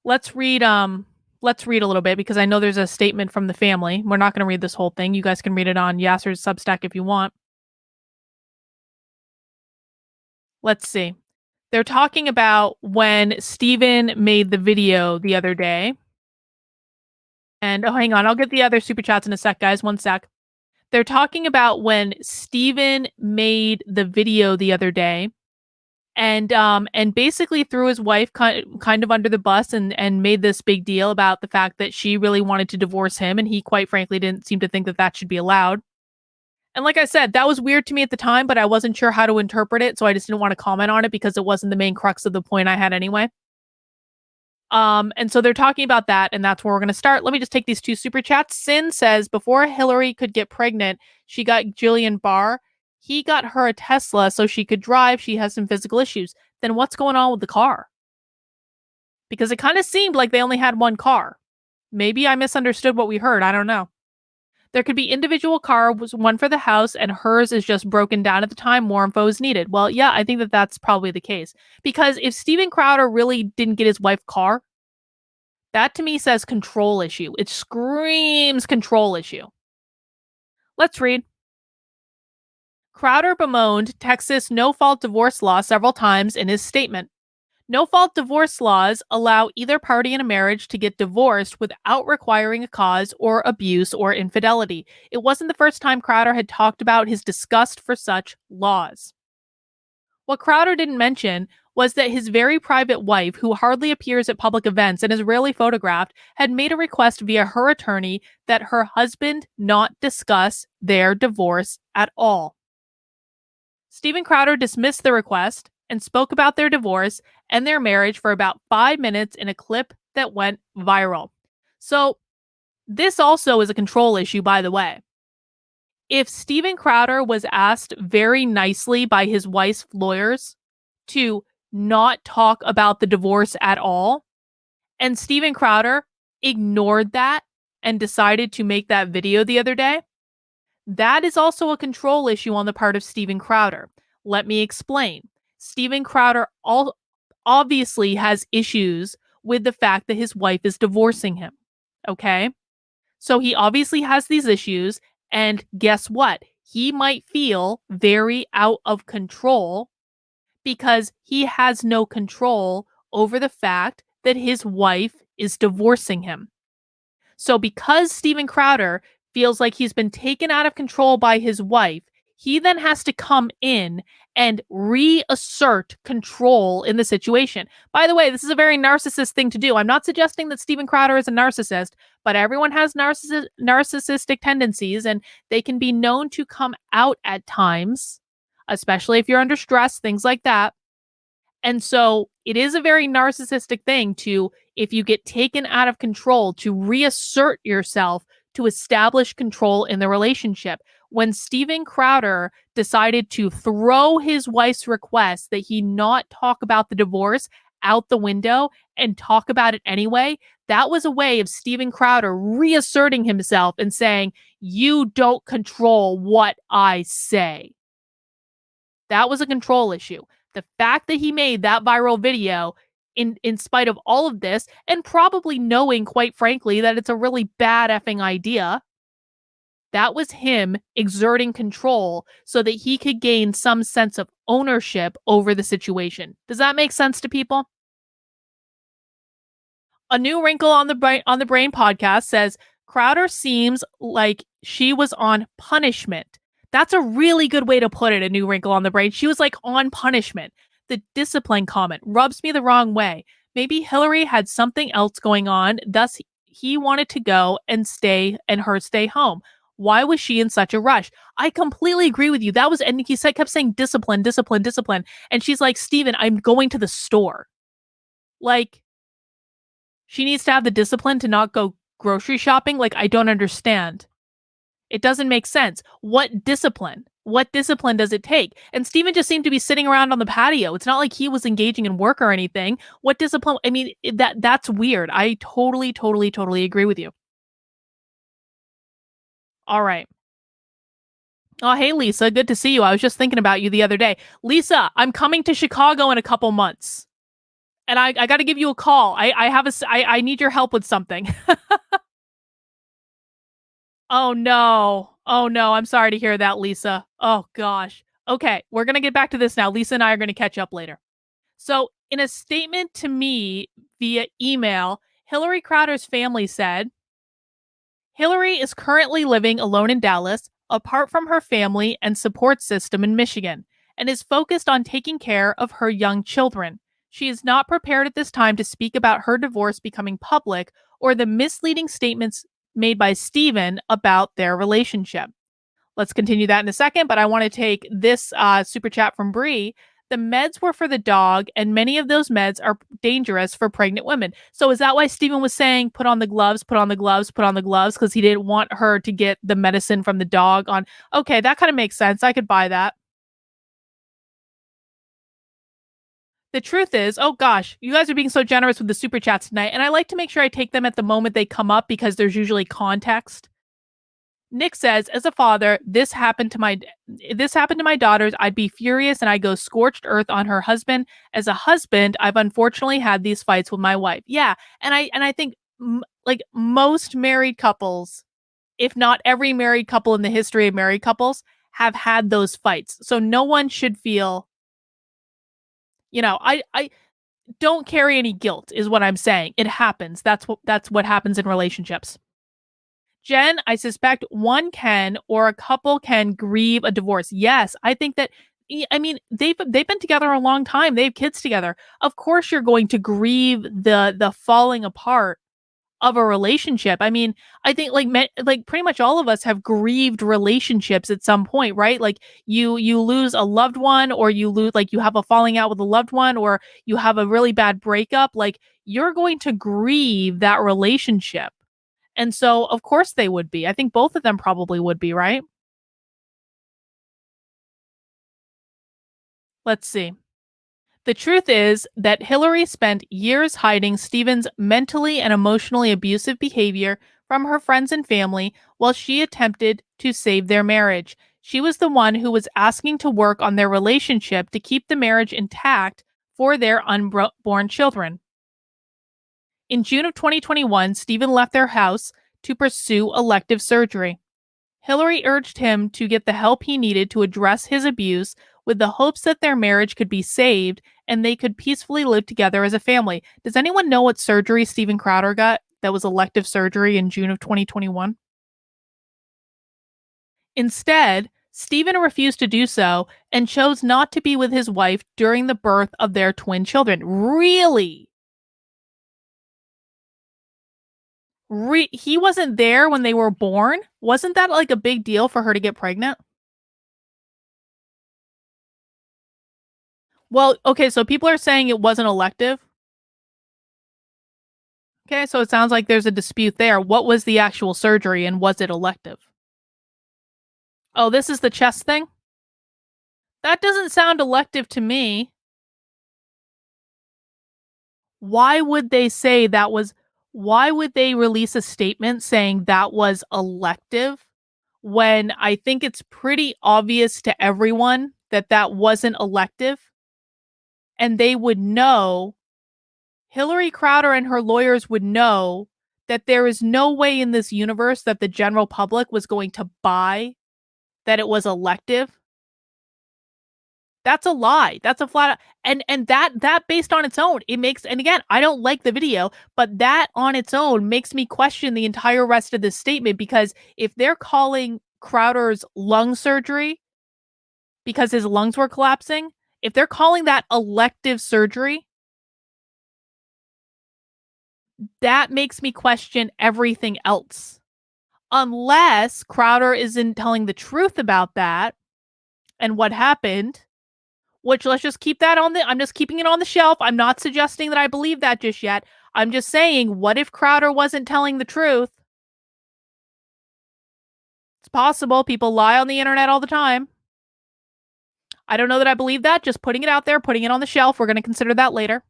Let's read a little bit because I know there's a statement from the family. We're not going to read this whole thing. You guys can read it on Yasser's Substack if you want. Let's see. They're talking about when Steven made the video the other day. And oh, hang on, I'll get the other super chats in a sec, guys. One sec. They're talking about when Steven made the video the other day and basically threw his wife kind of under the bus and made this big deal about the fact that she really wanted to divorce him and he quite frankly didn't seem to think that that should be allowed. And like I said, that was weird to me at the time, but I wasn't sure how to interpret it, so I just didn't want to comment on it because it wasn't the main crux of the point I had anyway. And so they're talking about that, and that's where we're going to start. Let me just take these two super chats. Sin says, before Hilary could get pregnant, she got Jillian Barr. He got her a Tesla so she could drive. She has some physical issues. Then what's going on with the car? Because it kind of seemed like they only had one car. Maybe I misunderstood what we heard. I don't know. There could be individual cars, one for the house, and hers is just broken down at the time. More info is needed. Well, yeah, I think that that's probably the case. Because if Steven Crowder really didn't get his wife car, that to me says control issue. It screams control issue. Let's read. Crowder bemoaned Texas no-fault divorce law several times in his statement. No-fault divorce laws allow either party in a marriage to get divorced without requiring a cause or abuse or infidelity. It wasn't the first time Crowder had talked about his disgust for such laws. What Crowder didn't mention was that his very private wife, who hardly appears at public events and is rarely photographed, had made a request via her attorney that her husband not discuss their divorce at all. Steven Crowder dismissed the request and spoke about their divorce and their marriage for about 5 minutes in a clip that went viral. So, this also is a control issue, by the way. If Steven Crowder was asked very nicely by his wife's lawyers to not talk about the divorce at all, and Steven Crowder ignored that and decided to make that video the other day, that is also a control issue on the part of Steven Crowder. Let me explain. Steven Crowder obviously has issues with the fact that his wife is divorcing him. Okay? So he obviously has these issues, and guess what? He might feel very out of control because he has no control over the fact that his wife is divorcing him. So because Steven Crowder feels like he's been taken out of control by his wife, he then has to come in and reassert control in the situation. By the way, this is a very narcissist thing to do. I'm not suggesting that Steven Crowder is a narcissist, but everyone has narcissistic tendencies, and they can be known to come out at times, especially if you're under stress, things like that. And so it is a very narcissistic thing to, if you get taken out of control, to reassert yourself to establish control in the relationship. When Steven Crowder decided to throw his wife's request that he not talk about the divorce out the window and talk about it anyway, that was a way of Steven Crowder reasserting himself and saying, you don't control what I say. That was a control issue. The fact that he made that viral video in spite of all of this, and probably knowing, quite frankly, that it's a really bad effing idea, that was him exerting control so that he could gain some sense of ownership over the situation. Does that make sense to people? A New Wrinkle on the Brain podcast says Crowder seems like she was on punishment. That's a really good way to put it, A New Wrinkle on the Brain. She was like on punishment. The discipline comment rubs me the wrong way. Maybe Hilary had something else going on, thus he wanted to go and her stay home. Why was she in such a rush? I completely agree with you. That was, and he kept saying discipline, discipline, discipline. And she's like, Steven, I'm going to the store. Like, she needs to have the discipline to not go grocery shopping. Like, I don't understand. It doesn't make sense. What discipline? What discipline does it take? And Steven just seemed to be sitting around on the patio. It's not like he was engaging in work or anything. What discipline? I mean, that's weird. I totally agree with you. All right. Oh, hey, Lisa. Good to see you. I was just thinking about you the other day. Lisa, I'm coming to Chicago in a couple months. And I got to give you a call. I have I need your help with something. Oh no. Oh no. I'm sorry to hear that, Lisa. Oh gosh. Okay, we're gonna get back to this now. Lisa and I are gonna catch up later. So, in a statement to me via email, Hilary Crowder's family said, Hillary is currently living alone in Dallas, apart from her family and support system in Michigan, and is focused on taking care of her young children. She is not prepared at this time to speak about her divorce becoming public or the misleading statements made by Stephen about their relationship. Let's continue that in a second, but I want to take this super chat from Bree. The meds were for the dog, and many of those meds are dangerous for pregnant women. So is that why Stephen was saying, put on the gloves, put on the gloves, put on the gloves? Because he didn't want her to get the medicine from the dog on. Okay, that kind of makes sense. I could buy that. The truth is, oh gosh, you guys are being so generous with the super chats tonight. And I like to make sure I take them at the moment they come up because there's usually context. Nick says, as a father, this happened to my daughters. I'd be furious and I'd go scorched earth on her husband. As a husband, I've unfortunately had these fights with my wife. Yeah, and I think like most married couples, if not every married couple in the history of married couples, have had those fights. So no one should feel, I don't carry any guilt is what I'm saying. It happens. That's what happens in relationships. Jen, I suspect one can or a couple can grieve a divorce. Yes, I think that I mean they've been together a long time. They have kids together. Of course you're going to grieve the falling apart of a relationship. I mean, I think like pretty much all of us have grieved relationships at some point, right? Like you lose a loved one or you lose like you have a falling out with a loved one or you have a really bad breakup, like you're going to grieve that relationship. And so, of course, they would be. I think both of them probably would be, right? Let's see. The truth is that Hillary spent years hiding Stephen's mentally and emotionally abusive behavior from her friends and family while she attempted to save their marriage. She was the one who was asking to work on their relationship to keep the marriage intact for their unborn children. In June of 2021, Stephen left their house to pursue elective surgery. Hillary urged him to get the help he needed to address his abuse with the hopes that their marriage could be saved and they could peacefully live together as a family. Does anyone know what surgery Stephen Crowder got that was elective surgery in June of 2021? Instead, Stephen refused to do so and chose not to be with his wife during the birth of their twin children. Really? He wasn't there when they were born? Wasn't that like a big deal for her to get pregnant? Well, okay, so people are saying it wasn't elective. Okay, so it sounds like there's a dispute there. What was the actual surgery and was it elective? Oh, this is the chest thing? That doesn't sound elective to me. Why would they say that was why would they release a statement saying that was elective when I think it's pretty obvious to everyone that that wasn't elective and they would know Hillary Crowder and her lawyers would know that there is no way in this universe that the general public was going to buy that it was elective. That's a lie. That's a flat and that based on its own, it makes and again, I don't like the video, but that on its own makes me question the entire rest of this statement because if they're calling Crowder's lung surgery because his lungs were collapsing, if they're calling that elective surgery, that makes me question everything else. Unless Crowder isn't telling the truth about that and what happened, which let's just keep that on the I'm just keeping it on the shelf. I'm not suggesting that I believe that just yet. I'm just saying, what if Crowder wasn't telling the truth? It's possible. People lie on the internet all the time. I don't know that I believe that. Just putting it out there, putting it on the shelf. We're going to consider that later.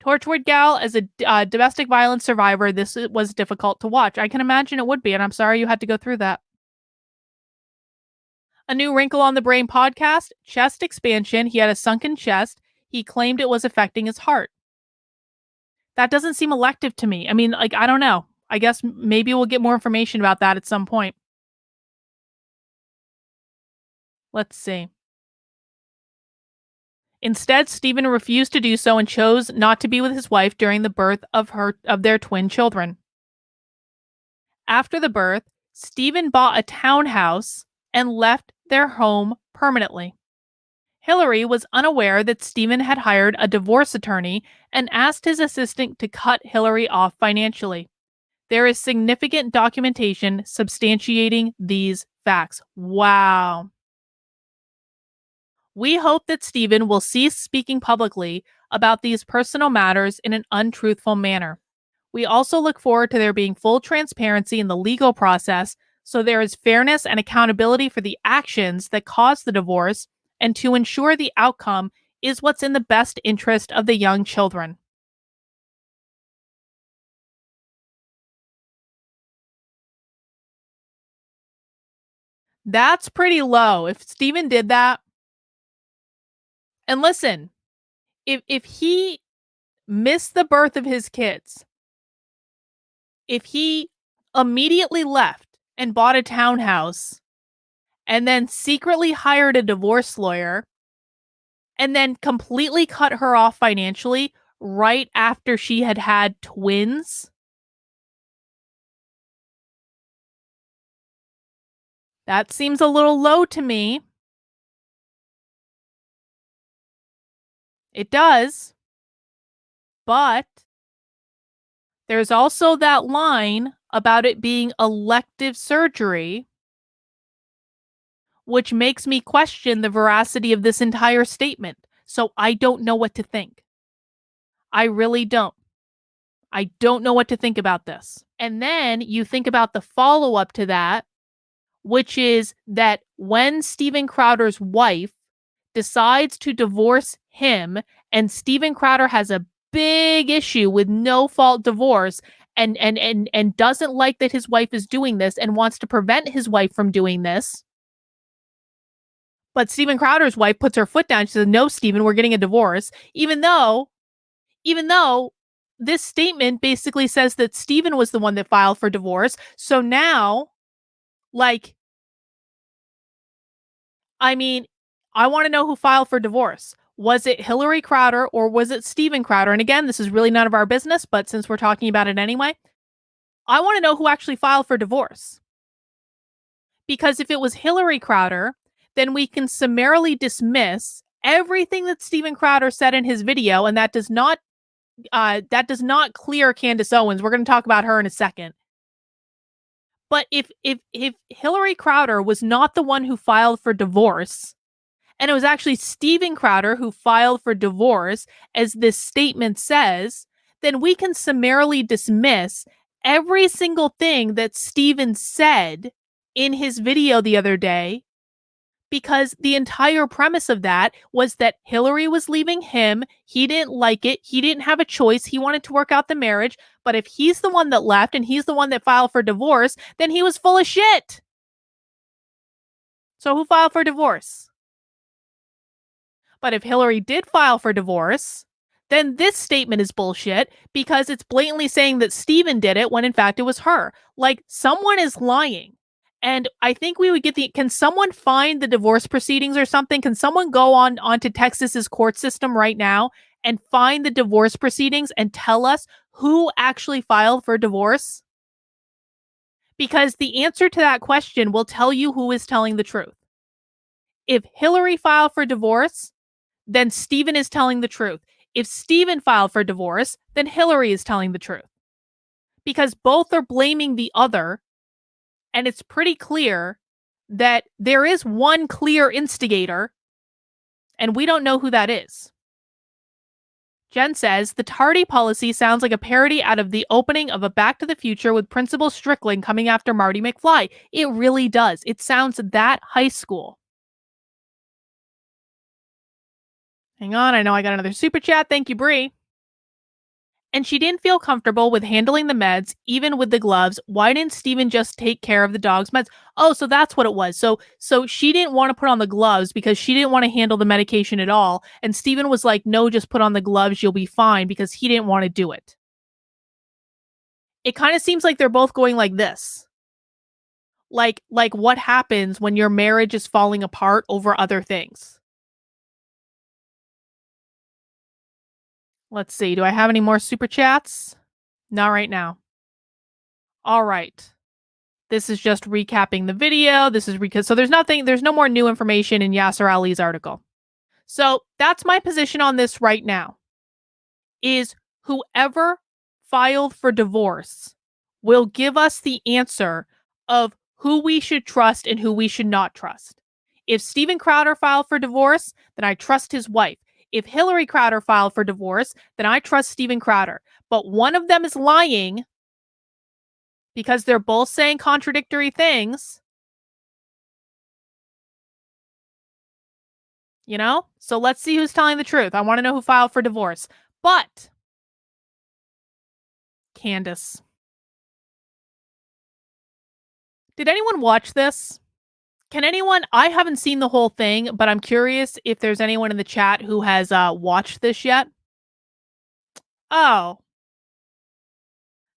Torchwood Gal, as a domestic violence survivor, this was difficult to watch. I can imagine it would be, and I'm sorry you had to go through that. A new Wrinkle on the Brain podcast, chest expansion. He had a sunken chest. He claimed it was affecting his heart. That doesn't seem elective to me. I mean, like, I don't know. I guess maybe we'll get more information about that at some point. Let's see. Instead, Stephen refused to do so and chose not to be with his wife during the birth of their twin children. After the birth, Stephen bought a townhouse and left their home permanently. Hilary was unaware that Stephen had hired a divorce attorney and asked his assistant to cut Hilary off financially. There is significant documentation substantiating these facts. Wow. We hope that Stephen will cease speaking publicly about these personal matters in an untruthful manner. We also look forward to there being full transparency in the legal process so there is fairness and accountability for the actions that caused the divorce and to ensure the outcome is what's in the best interest of the young children. That's pretty low. If Stephen did that, and listen, if he missed the birth of his kids, if he immediately left and bought a townhouse and then secretly hired a divorce lawyer and then completely cut her off financially right after she had had twins, that seems a little low to me. It does. But there's also that line about it being elective surgery, which makes me question the veracity of this entire statement. So I don't know what to think. I really don't. I don't know what to think about this. And then you think about the follow up to that, which is that when Steven Crowder's wife decides to divorce him and Steven Crowder has a big issue with no fault divorce and doesn't like that his wife is doing this and wants to prevent his wife from doing this. But Steven Crowder's wife puts her foot down. She says, "No, Steven, we're getting a divorce." Even though this statement basically says that Steven was the one that filed for divorce. So now, like, I mean, I want to know who filed for divorce. Was it Hilary Crowder or was it Steven Crowder? And again, this is really none of our business, but since we're talking about it anyway, I want to know who actually filed for divorce. Because if it was Hilary Crowder, then we can summarily dismiss everything that Steven Crowder said in his video, and that does not clear Candace Owens. We're going to talk about her in a second. But if Hilary Crowder was not the one who filed for divorce, and it was actually Steven Crowder who filed for divorce, as this statement says, then we can summarily dismiss every single thing that Steven said in his video the other day, because the entire premise of that was that Hillary was leaving him. He didn't like it. He didn't have a choice. He wanted to work out the marriage. But if he's the one that left and he's the one that filed for divorce, then he was full of shit. So who filed for divorce? But if Hillary did file for divorce, then this statement is bullshit because it's blatantly saying that Steven did it when in fact it was her. Like, someone is lying. And I think we would get can someone find the divorce proceedings or something? Can someone go onto Texas's court system right now and find the divorce proceedings and tell us who actually filed for divorce? Because the answer to that question will tell you who is telling the truth. If Hillary filed for divorce, then Steven is telling the truth. If Steven filed for divorce, then Hillary is telling the truth. Because both are blaming the other. And it's pretty clear that there is one clear instigator, and we don't know who that is. Jen says, the tardy policy sounds like a parody out of the opening of a Back to the Future with Principal Strickland coming after Marty McFly. It really does. It sounds that high school. Hang on, I know I got another super chat. Thank you, Bree. And she didn't feel comfortable with handling the meds, even with the gloves. Why didn't Steven just take care of the dog's meds? Oh, so that's what it was. So she didn't want to put on the gloves because she didn't want to handle the medication at all. And Steven was like, no, just put on the gloves. You'll be fine, because he didn't want to do it. It kind of seems like they're both going like this. Like what happens when your marriage is falling apart over other things? Let's see. Do I have any more super chats? Not right now. All right. This is just recapping the video. This is because so there's no more new information in Yasser Ali's article. So that's my position on this right now. Is whoever filed for divorce will give us the answer of who we should trust and who we should not trust. If Steven Crowder filed for divorce, then I trust his wife. If Hilary Crowder filed for divorce, then I trust Steven Crowder. But one of them is lying because they're both saying contradictory things. You know? So let's see who's telling the truth. I want to know who filed for divorce. But Candace. Did anyone watch this? Can anyone? I haven't seen the whole thing, but I'm curious if there's anyone in the chat who has watched this yet. Oh.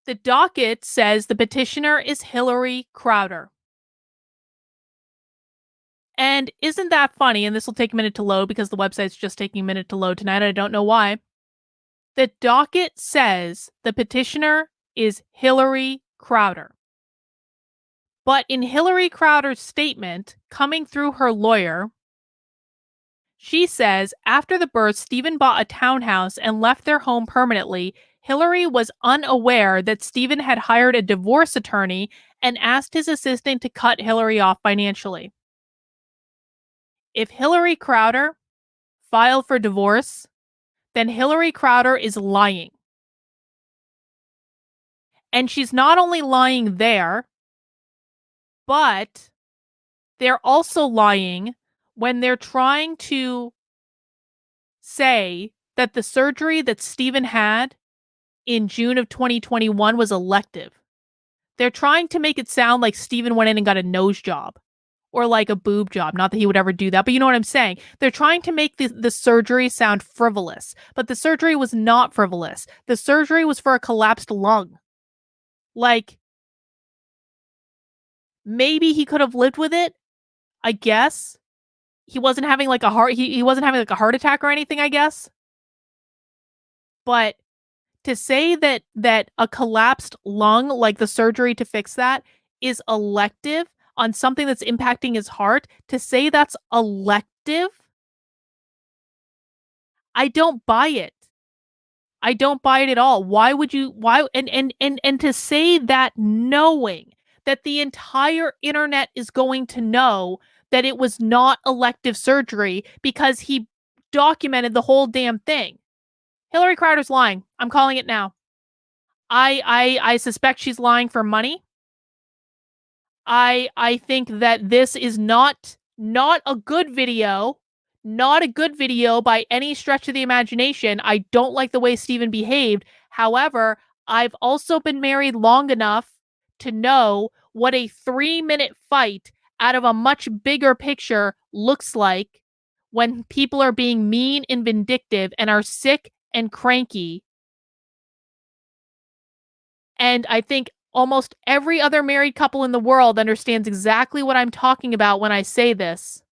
The docket says the petitioner is Hilary Crowder. And isn't that funny? And this will take a minute to load because the website's just taking a minute to load tonight. I don't know why. The docket says the petitioner is Hilary Crowder. But in Hilary Crowder's statement, coming through her lawyer, she says after the birth, Stephen bought a townhouse and left their home permanently. Hilary was unaware that Stephen had hired a divorce attorney and asked his assistant to cut Hilary off financially. If Hilary Crowder filed for divorce, then Hilary Crowder is lying. And she's not only lying there, but they're also lying when they're trying to say that the surgery that Stephen had in June of 2021 was elective. They're trying to make it sound like Stephen went in and got a nose job or like a boob job. Not that he would ever do that, but you know what I'm saying? They're trying to make the surgery sound frivolous, but the surgery was not frivolous. The surgery was for a collapsed lung. Like, maybe he could have lived with it, I guess. He wasn't having like a heart he wasn't having like a heart attack or anything, I guess. But to say that a collapsed lung, like the surgery to fix that, is elective on something that's impacting his heart, to say that's elective, I don't buy it. I don't buy it at all. Why would you why and to say that knowing that the entire internet is going to know that it was not elective surgery because he documented the whole damn thing. Hilary Crowder's lying. I'm calling it now. I suspect she's lying for money. I think that this is not a good video. Not a good video by any stretch of the imagination. I don't like the way Stephen behaved. However, I've also been married long enough to know what a 3-minute fight out of a much bigger picture looks like when people are being mean and vindictive and are sick and cranky. And I think almost every other married couple in the world understands exactly what I'm talking about when I say this.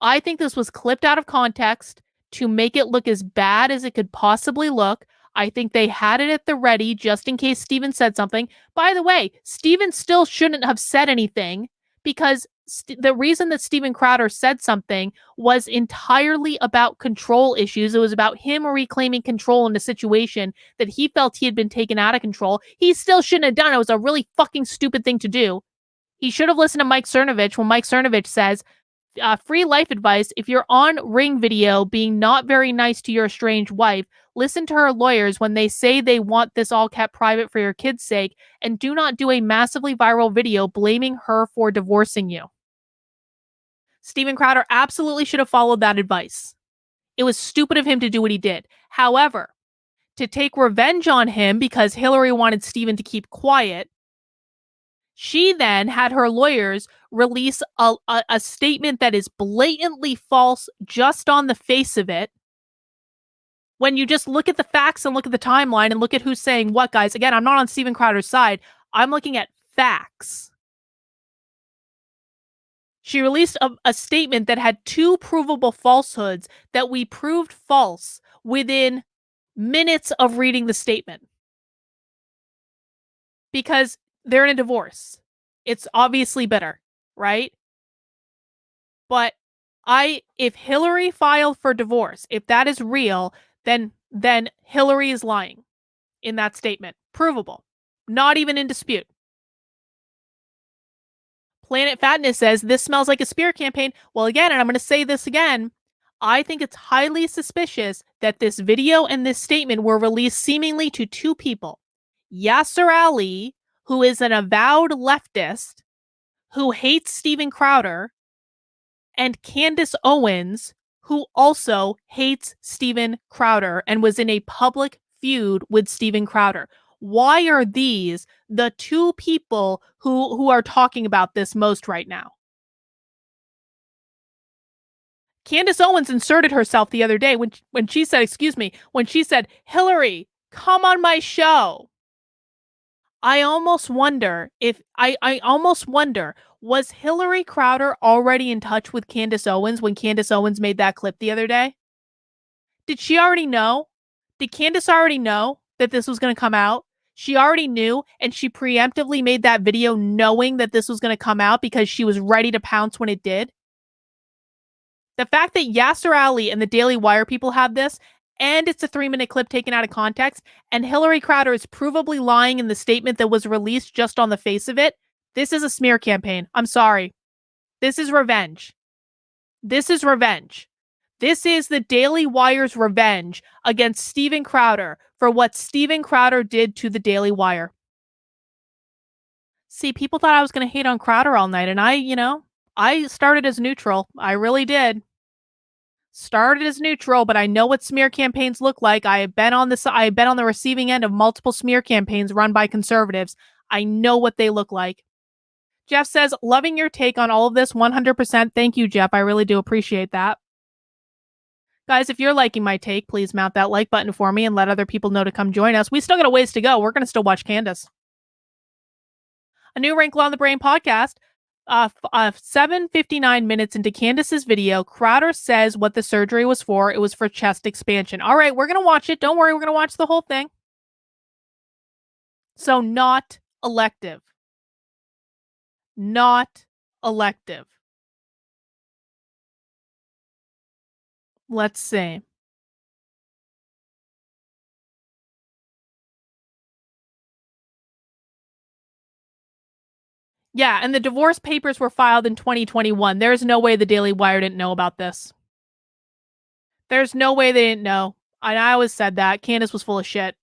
I think this was clipped out of context to make it look as bad as it could possibly look. I think they had it at the ready just in case Stephen said something. By the way, Stephen still shouldn't have said anything because the reason that Stephen Crowder said something was entirely about control issues. It was about him reclaiming control in a situation that he felt he had been taken out of control. He still shouldn't have done it. It was a really fucking stupid thing to do. He should have listened to Mike Cernovich when Mike Cernovich says, free life advice, if you're on Ring video being not very nice to your estranged wife, listen to her lawyers when they say they want this all kept private for your kids' sake, and do not do a massively viral video blaming her for divorcing you. Steven Crowder absolutely should have followed that advice. It was stupid of him to do what he did. However, to take revenge on him because Hilary wanted Steven to keep quiet, she then had her lawyers release a statement that is blatantly false just on the face of it. When you just look at the facts and look at the timeline and look at who's saying what, guys. Again, I'm not on Steven Crowder's side. I'm looking at facts. She released a statement that had two provable falsehoods that we proved false within minutes of reading the statement because they're in a divorce. It's obviously bitter, right? But if Hilary filed for divorce, if that is real, then Hilary is lying in that statement. Provable. Not even in dispute. Planet Fatness says this smells like a smear campaign. Well, again, and I'm going to say this again, I think it's highly suspicious that this video and this statement were released seemingly to two people. Yasser Ali, who is an avowed leftist, who hates Steven Crowder, and Candace Owens, who also hates Steven Crowder and was in a public feud with Steven Crowder. Why are these the two people who are talking about this most right now? Candace Owens inserted herself the other day when she said, when she said, Hilary, come on my show. I almost wonder, was Hilary Crowder already in touch with Candace Owens when Candace Owens made that clip the other day? Did she already know? Did Candace already know that this was going to come out? She already knew, and she preemptively made that video knowing that this was going to come out because she was ready to pounce when it did. The fact that Yasser Ali and the Daily Wire people have this, and it's a 3-minute clip taken out of context, and Hilary Crowder is provably lying in the statement that was released just on the face of it, this is a smear campaign. I'm sorry. This is revenge. This is revenge. This is the Daily Wire's revenge against Steven Crowder for what Steven Crowder did to the Daily Wire. See, people thought I was going to hate on Crowder all night, and I started as neutral. I really did. Started as neutral, but I know what smear campaigns look like. I have been on the receiving end of multiple smear campaigns run by conservatives. I know what they look like. Jeff says, loving your take on all of this 100%. Thank you, Jeff. I really do appreciate that. Guys, if you're liking my take, please mount that like button for me and let other people know to come join us. We still got a ways to go. We're going to still watch Candace. A new Wrinkle on the Brain podcast. 7:59 minutes into Candace's video, Crowder says what the surgery was for. It was for chest expansion. All right, we're going to watch it. Don't worry, we're going to watch the whole thing. So not elective. Not elective. Let's see. Yeah, and the divorce papers were filed in 2021. There's no way the Daily Wire didn't know about this. There's no way they didn't know. And I always said that. Candace was full of shit.